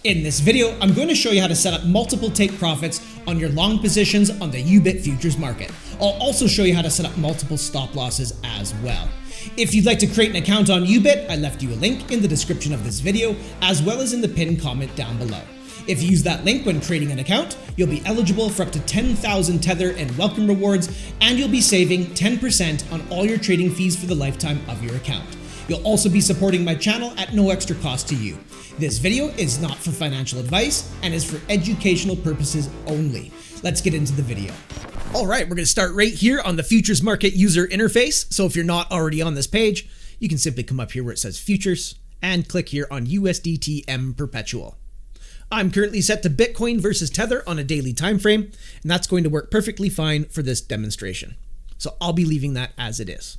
In this video, I'm going to show you how to set up multiple take profits on your long positions on the Yubit futures market. I'll also show you how to set up multiple stop losses as well. If you'd like to create an account on Yubit, I left you a link in the description of this video, as well as in the pinned comment down below. If you use that link when creating an account, you'll be eligible for up to 10,000 Tether and welcome rewards, and you'll be saving 10% on all your trading fees for the lifetime of your account. You'll also be supporting my channel at no extra cost to you. This video is not for financial advice and is for educational purposes only. Let's get into the video. All right, we're going to start right here on the futures market user interface. So if you're not already on this page, you can simply come up here where it says futures and click here on USDT M perpetual. I'm currently set to Bitcoin versus Tether on a daily time frame, and that's going to work perfectly fine for this demonstration. So I'll be leaving that as it is.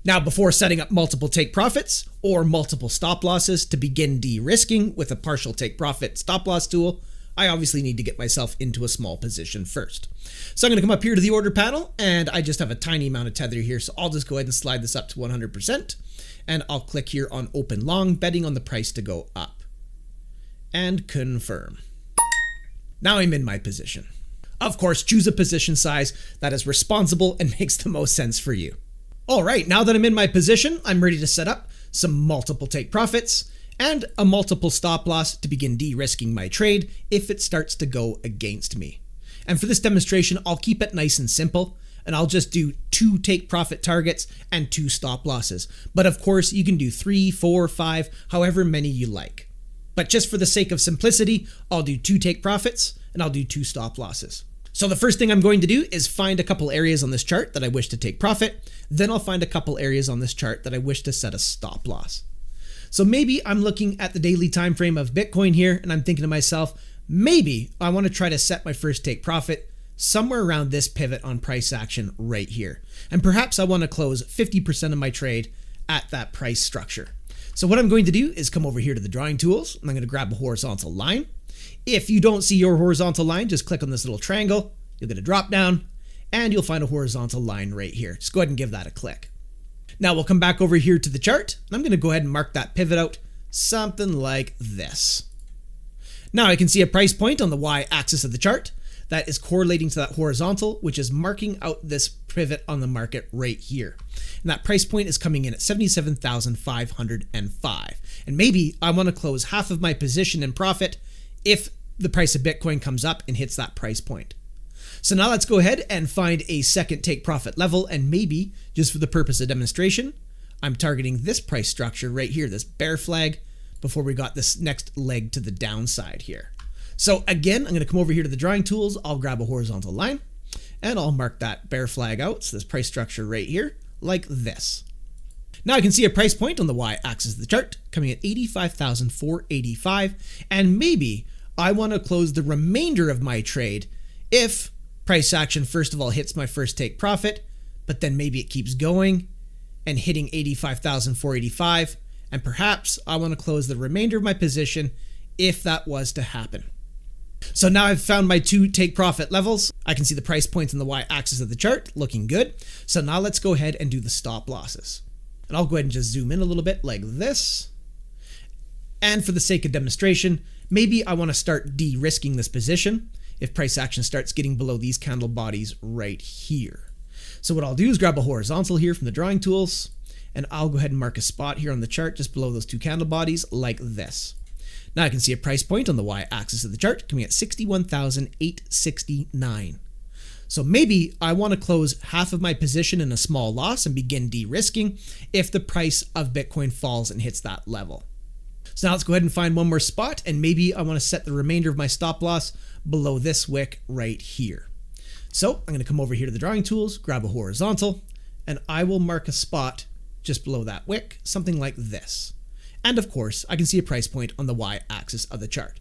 Now, before setting up multiple take profits or multiple stop losses to begin de-risking with a partial take profit stop loss tool, I obviously need to get myself into a small position first. So I'm going to come up here to the order panel, and I just have a tiny amount of Tether here, so I'll just go ahead and slide this up to 100%, and I'll click here on open long, betting on the price to go up, and confirm. Now I'm in my position. Of course, choose a position size that is responsible and makes the most sense for you. All right, now that I'm in my position, I'm ready to set up some multiple take profits and a multiple stop loss to begin de-risking my trade if it starts to go against me. And for this demonstration, I'll keep it nice and simple, and I'll just do 2 take profit targets and 2 stop losses. But of course, you can do 3, 4, 5, however many you like. But just for the sake of simplicity, I'll do 2 take profits and I'll do 2 stop losses. So the first thing I'm going to do is find a couple areas on this chart that I wish to take profit. Then I'll find a couple areas on this chart that I wish to set a stop loss. So maybe I'm looking at the daily time frame of Bitcoin here, and I'm thinking to myself, maybe I want to try to set my first take profit somewhere around this pivot on price action right here. And perhaps I want to close 50% of my trade at that price structure. So what I'm going to do is come over here to the drawing tools, and I'm going to grab a horizontal line. If you don't see your horizontal line, just click on this little triangle. You'll get a drop down and you'll find a horizontal line right here. Just go ahead and give that a click. Now we'll come back over here to the chart, and I'm going to go ahead and mark that pivot out something like this. Now I can see a price point on the y-axis of the chart that is correlating to that horizontal, which is marking out this pivot on the market right here. And that price point is coming in at 77,505. And maybe I want to close half of my position in profit if the price of Bitcoin comes up and hits that price point. So now let's go ahead and find a second take profit level, and maybe, just for the purpose of demonstration, I'm targeting this price structure right here, this bear flag, before we got this next leg to the downside here. So again, I'm going to come over here to the drawing tools, I'll grab a horizontal line, and I'll mark that bear flag out, so this price structure right here, like this. Now I can see a price point on the y-axis of the chart coming at 85,485, and maybe I want to close the remainder of my trade if price action first of all hits my first take profit, but then maybe it keeps going and hitting 85,485, and perhaps I want to close the remainder of my position if that was to happen. So now I've found my 2 take profit levels. I can see the price points on the y-axis of the chart looking good. So now let's go ahead and do the stop losses. And I'll go ahead and just zoom in a little bit like this. And for the sake of demonstration, maybe I want to start de-risking this position if price action starts getting below these candle bodies right here. So what I'll do is grab a horizontal here from the drawing tools, and I'll go ahead and mark a spot here on the chart just below those 2 candle bodies like this. Now I can see a price point on the y-axis of the chart coming at 61,869. So maybe I want to close half of my position in a small loss and begin de-risking if the price of Bitcoin falls and hits that level. So now let's go ahead and find one more spot, and maybe I want to set the remainder of my stop loss below this wick right here. So I'm going to come over here to the drawing tools, grab a horizontal, and I will mark a spot just below that wick, something like this. And of course, I can see a price point on the y-axis of the chart.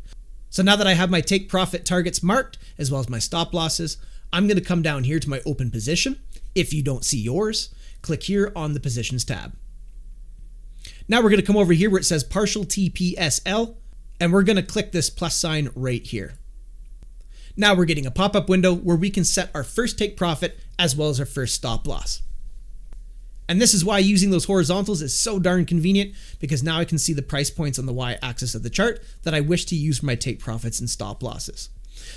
So now that I have my take profit targets marked, as well as my stop losses, I'm going to come down here to my open position. If you don't see yours, click here on the positions tab. Now we're going to come over here where it says partial TPSL, and we're going to click this plus sign right here. Now we're getting a pop-up window where we can set our first take profit as well as our first stop loss. And this is why using those horizontals is so darn convenient, because now I can see the price points on the y-axis of the chart that I wish to use for my take profits and stop losses.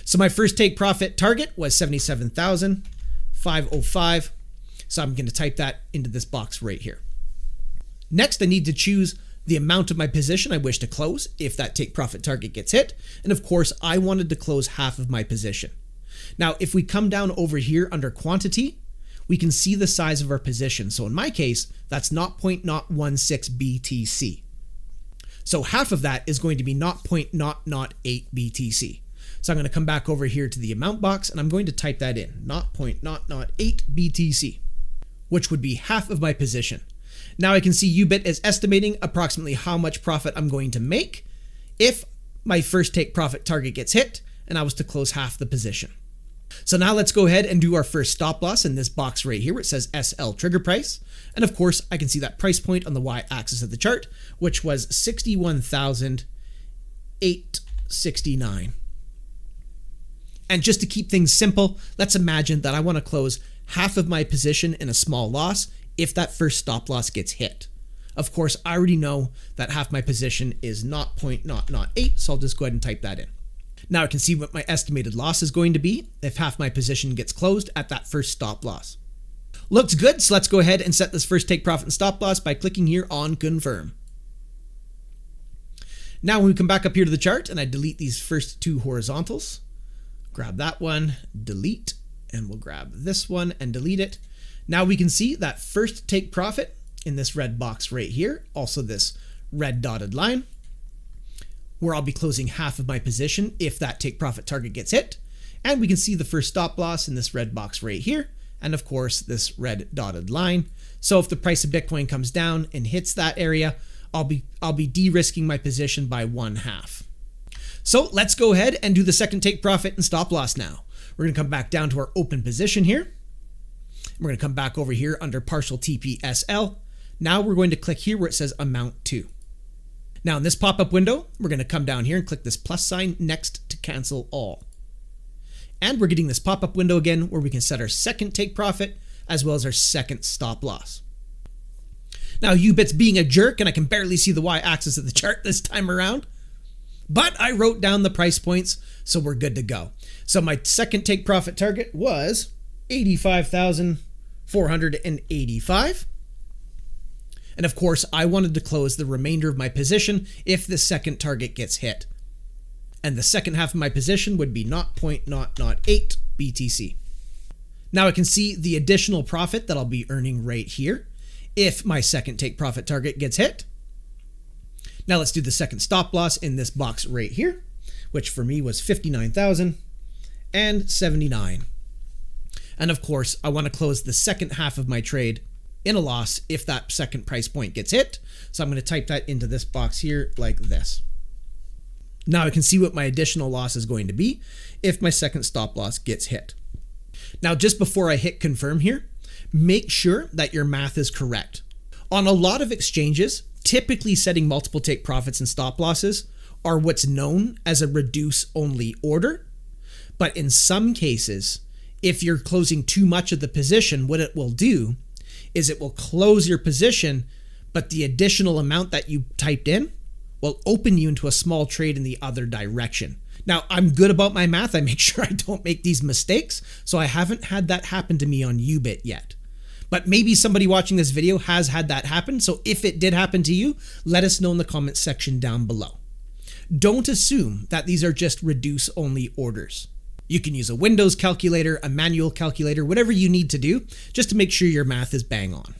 So my first take profit target was 77,505. So I'm going to type that into this box right here. Next, I need to choose the amount of my position I wish to close if that take profit target gets hit. And of course, I wanted to close half of my position. Now, if we come down over here under quantity, we can see the size of our position. So in my case, that's 0.016 BTC. So half of that is going to be 0.008 BTC. So I'm going to come back over here to the amount box and I'm going to type that in, 0.008 BTC, which would be half of my position. Now I can see Yubit is estimating approximately how much profit I'm going to make if my first take profit target gets hit and I was to close half the position. So now let's go ahead and do our first stop loss in this box right here where it says SL trigger price. And of course, I can see that price point on the y-axis of the chart, which was 61,869. And just to keep things simple, let's imagine that I want to close half of my position in a small loss if that first stop loss gets hit. Of course, I already know that half my position is 0.008, so I'll just go ahead and type that in. Now I can see what my estimated loss is going to be if half my position gets closed at that first stop loss. Looks good, so let's go ahead and set this first take profit and stop loss by clicking here on confirm. Now when we come back up here to the chart and I delete these first two horizontals, grab that one, delete, and we'll grab this one and delete it. Now we can see that first take profit in this red box right here, also this red dotted line, where I'll be closing half of my position if that take profit target gets hit. And we can see the first stop loss in this red box right here. And of course, this red dotted line. So if the price of Bitcoin comes down and hits that area, I'll be de-risking my position by 1/2. So let's go ahead and do the second take profit and stop loss now. We're going to come back down to our open position here. We're going to come back over here under partial TPSL. Now we're going to click here where it says amount to. Now in this pop-up window, we're going to come down here and click this plus sign next to cancel all. And we're getting this pop-up window again where we can set our second take profit as well as our second stop loss. Now Yubit's being a jerk and I can barely see the y-axis of the chart this time around. But I wrote down the price points, so we're good to go. So my second take profit target was 85,485. And of course, I wanted to close the remainder of my position if the second target gets hit. And the second half of my position would be 0.008 BTC. Now I can see the additional profit that I'll be earning right here if my second take profit target gets hit. Now let's do the second stop loss in this box right here, which for me was 59,079. And of course, I want to close the second half of my trade in a loss if that second price point gets hit. So I'm going to type that into this box here like this. Now I can see what my additional loss is going to be if my second stop loss gets hit. Now just before I hit confirm here, make sure that your math is correct. On a lot of exchanges, typically setting multiple take profits and stop losses are what's known as a reduce only order. But in some cases, if you're closing too much of the position, what it will do is it will close your position, but the additional amount that you typed in will open you into a small trade in the other direction. Now, I'm good about my math. I make sure I don't make these mistakes, so I haven't had that happen to me on Yubit yet. But maybe somebody watching this video has had that happen, so if it did happen to you, let us know in the comments section down below. Don't assume that these are just reduce-only orders. You can use a Windows calculator, a manual calculator, whatever you need to do, just to make sure your math is bang on.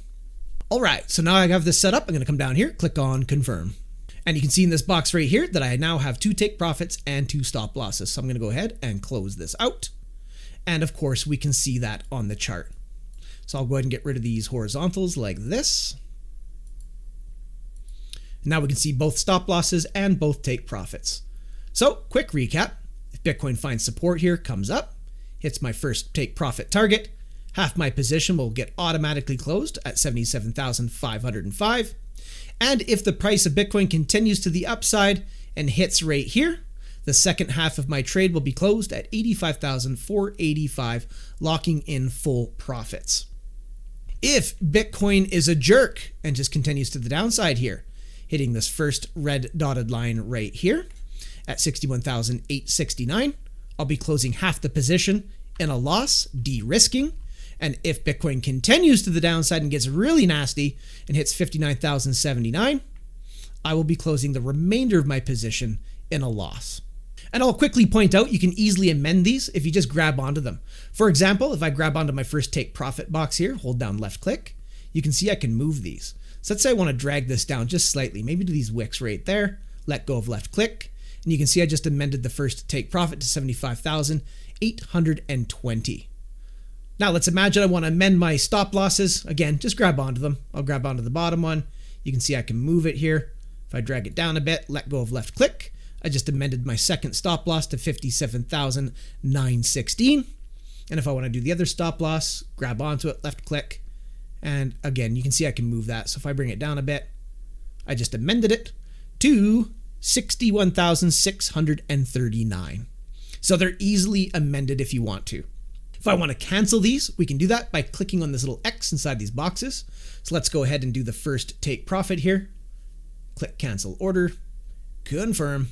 All right, so now I have this set up. I'm going to come down here, click on confirm. And you can see in this box right here that I now have 2 take profits and 2 stop losses. So I'm going to go ahead and close this out. And of course, we can see that on the chart. So I'll go ahead and get rid of these horizontals like this. Now we can see both stop losses and both take profits. So quick recap. If Bitcoin finds support here, comes up, hits my first take profit target, half my position will get automatically closed at 77,505. And if the price of Bitcoin continues to the upside and hits right here, the second half of my trade will be closed at 85,485, locking in full profits. If Bitcoin is a jerk and just continues to the downside here, hitting this first red dotted line right here at 61,869, I'll be closing half the position in a loss, de-risking. And if Bitcoin continues to the downside and gets really nasty and hits 59,079, I will be closing the remainder of my position in a loss. And I'll quickly point out you can easily amend these if you just grab onto them. For example, if I grab onto my first take profit box here, hold down left click, you can see I can move these. So let's say I want to drag this down just slightly, maybe to these wicks right there, let go of left click, and you can see I just amended the first take profit to 75,820. Now let's imagine I want to amend my stop losses. Again, just grab onto them. I'll grab onto the bottom one. You can see I can move it here. If I drag it down a bit, let go of left click, I just amended my second stop loss to 57,916. And if I want to do the other stop loss, grab onto it, left click. And again, you can see I can move that. So if I bring it down a bit, I just amended it to 61,639. So they're easily amended if you want to. If I want to cancel these, we can do that by clicking on this little X inside these boxes. So let's go ahead and do the first take profit here. Click cancel order, confirm,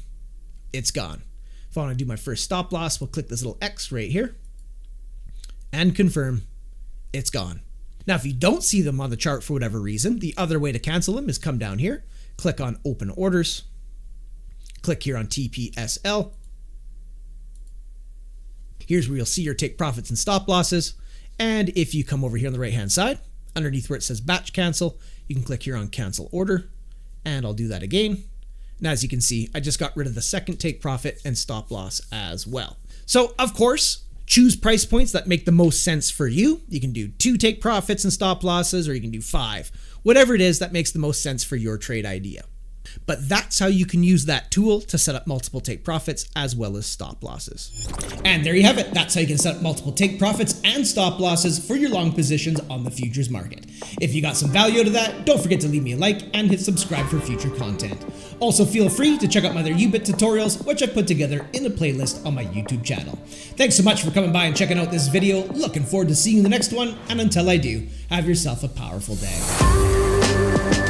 it's gone. If I want to do my first stop loss, we'll click this little X right here and confirm, it's gone. Now, if you don't see them on the chart for whatever reason, the other way to cancel them is come down here, click on open orders, click here on TPSL. Here's where you'll see your take profits and stop losses. And if you come over here on the right hand side, underneath where it says batch cancel, you can click here on cancel order, and I'll do that again. And as you can see, I just got rid of the second take profit and stop loss as well. So of course, choose price points that make the most sense for you. You can do 2 take profits and stop losses, or you can do 5, whatever it is that makes the most sense for your trade idea. But that's how you can use that tool to set up multiple take profits as well as stop losses. And there you have it. That's how you can set up multiple take profits and stop losses for your long positions on the futures market. If you got some value out of that, don't forget to leave me a like and hit subscribe for future content. Also, feel free to check out my other Yubit tutorials, which I put together in a playlist on my YouTube channel. Thanks so much for coming by and checking out this video. Looking forward to seeing you in the next one. And until I do, have yourself a powerful day.